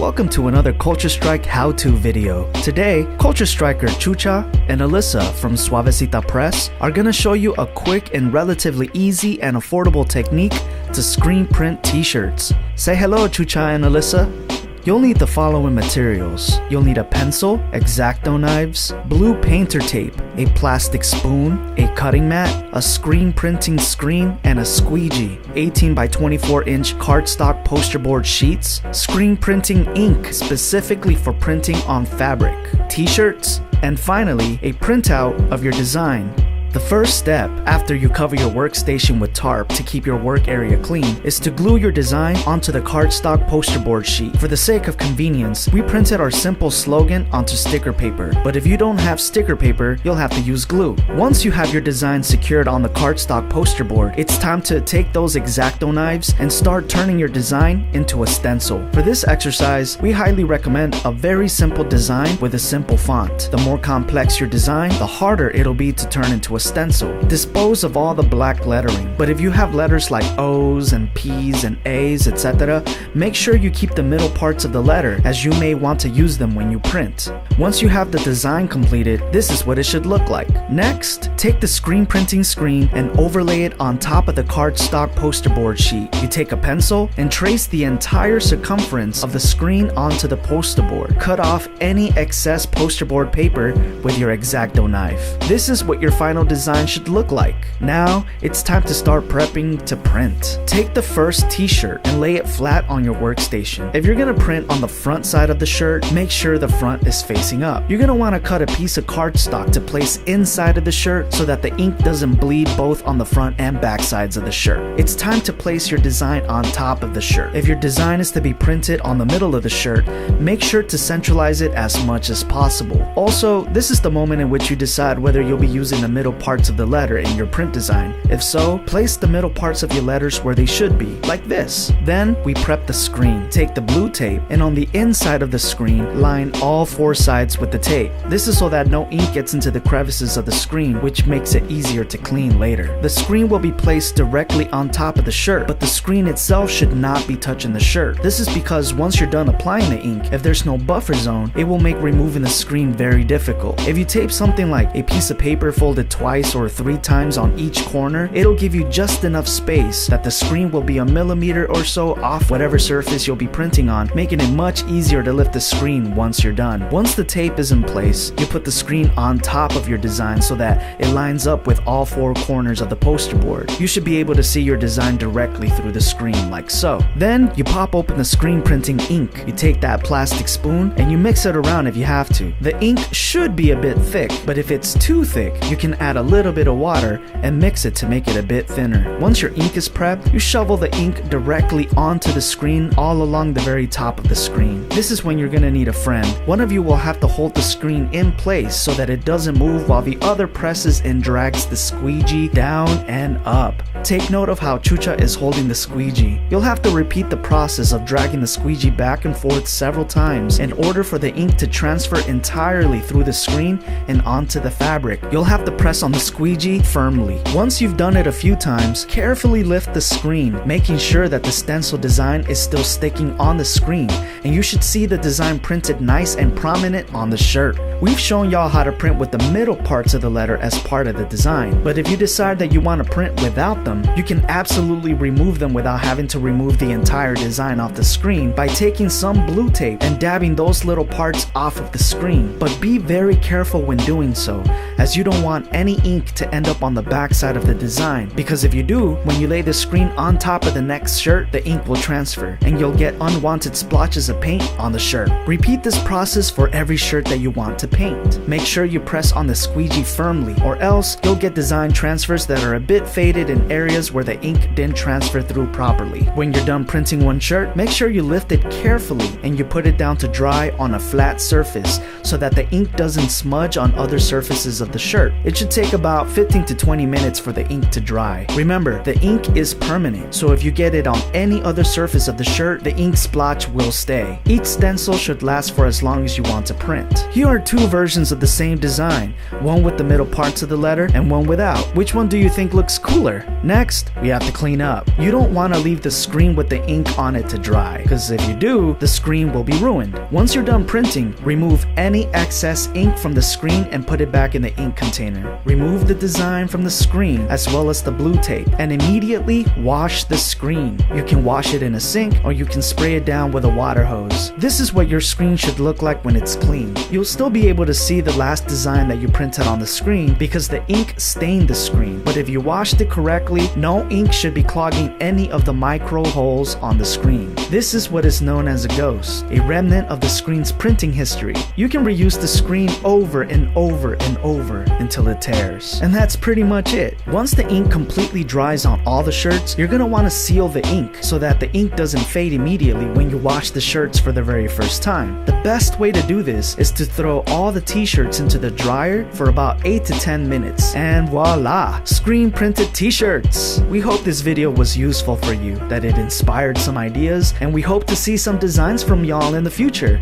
Welcome to another CultureStrike how-to video. Today, CultureStriker Chucha and Alyssa from Suavecita Press are gonna show you a quick and relatively easy and affordable technique to screen print t-shirts. Say hello, Chucha and Alyssa. You'll need the following materials. You'll need a pencil, X-Acto knives, blue painter tape, a plastic spoon, a cutting mat, a screen printing screen, and a squeegee, 18 by 24 inch cardstock poster board sheets, screen printing ink specifically for printing on fabric, t-shirts, and finally, a printout of your design. The first step, after you cover your workstation with tarp to keep your work area clean, is to glue your design onto the cardstock poster board sheet. For the sake of convenience, we printed our simple slogan onto sticker paper, but if you don't have sticker paper, you'll have to use glue. Once you have your design secured on the cardstock poster board, it's time to take those X-Acto knives and start turning your design into a stencil. For this exercise, we highly recommend a very simple design with a simple font. The more complex your design, the harder it'll be to turn into a stencil. Dispose of all the black lettering, but if you have letters like O's and P's and A's, etc., make sure you keep the middle parts of the letter, as you may want to use them when you print. Once you have the design completed, this is what it should look like. Next, take the screen printing screen and overlay it on top of the cardstock poster board sheet. You take a pencil and trace the entire circumference of the screen onto the poster board. Cut off any excess poster board paper with your X-Acto knife. This is what your final design should look like. Now, it's time to start prepping to print. Take the first t-shirt and lay it flat on your workstation. If you're gonna print on the front side of the shirt, make sure the front is facing up. You're gonna wanna cut a piece of cardstock to place inside of the shirt so that the ink doesn't bleed both on the front and back sides of the shirt. It's time to place your design on top of the shirt. If your design is to be printed on the middle of the shirt, make sure to centralize it as much as possible. Also, this is the moment in which you decide whether you'll be using the middle parts of the letter in your print design. If so, place the middle parts of your letters where they should be, like this. Then we prep the screen. Take the blue tape and on the inside of the screen, line all four sides with the tape. This is so that no ink gets into the crevices of the screen, which makes it easier to clean later. The screen will be placed directly on top of the shirt, but the screen itself should not be touching the shirt. This is because once you're done applying the ink, if there's no buffer zone, it will make removing the screen very difficult. If you tape something like a piece of paper folded twice or 3 times on each corner, it'll give you just enough space that the screen will be a millimeter or so off whatever surface you'll be printing on, making it much easier to lift the screen once you're done. Once the tape is in place, you put the screen on top of your design so that it lines up with all 4 corners of the poster board. You should be able to see your design directly through the screen, like so. Then you pop open the screen printing ink. You take that plastic spoon and you mix it around if you have to. The ink should be a bit thick, but if it's too thick, you can add a little bit of water and mix it to make it a bit thinner. Once your ink is prepped, you shovel the ink directly onto the screen all along the very top of the screen. This is when you're gonna need a friend. One of you will have to hold the screen in place so that it doesn't move while the other presses and drags the squeegee down and up. Take note of how Chucha is holding the squeegee. You'll have to repeat the process of dragging the squeegee back and forth several times in order for the ink to transfer entirely through the screen and onto the fabric. You'll have to press on the squeegee firmly. Once you've done it a few times, carefully lift the screen, making sure that the stencil design is still sticking on the screen, and you should see the design printed nice and prominent on the shirt. We've shown y'all how to print with the middle parts of the letter as part of the design, but if you decide that you want to print without them, you can absolutely remove them without having to remove the entire design off the screen by taking some blue tape and dabbing those little parts off of the screen. But be very careful when doing so, as you don't want any ink to end up on the back side of the design, because if you do, when you lay the screen on top of the next shirt, the ink will transfer and you'll get unwanted splotches of paint on the shirt. Repeat this process for every shirt that you want to paint. Make sure you press on the squeegee firmly, or else you'll get design transfers that are a bit faded in areas where the ink didn't transfer through properly. When you're done printing one shirt, make sure you lift it carefully and you put it down to dry on a flat surface so that the ink doesn't smudge on other surfaces of the shirt. It should take about 15 to 20 minutes for the ink to dry. Remember, the ink is permanent, so if you get it on any other surface of the shirt, the ink splotch will stay. Each stencil should last for as long as you want to print. Here are two versions of the same design, one with the middle parts of the letter and one without. Which one do you think looks cooler? Next, we have to clean up. You don't want to leave the screen with the ink on it to dry, because if you do, the screen will be ruined. Once you're done printing, remove any excess ink from the screen and put it back in the ink container. Remove the design from the screen as well as the blue tape and immediately wash the screen. You can wash it in a sink or you can spray it down with a water hose. This is what your screen should look like when it's clean. You'll still be able to see the last design that you printed on the screen because the ink stained the screen, but if you washed it correctly, no ink should be clogging any of the micro holes on the screen. This is what is known as a ghost, a remnant of the screen's printing history. You can reuse the screen over and over and over until it tears. And that's pretty much it. Once the ink completely dries on all the shirts, you're gonna want to seal the ink so that the ink doesn't fade immediately when you wash the shirts for the very first time. The best way to do this is to throw all the t-shirts into the dryer for about 8 to 10 minutes. And voila! Screen printed t-shirts! We hope this video was useful for you, that it inspired some ideas, and we hope to see some designs from y'all in the future.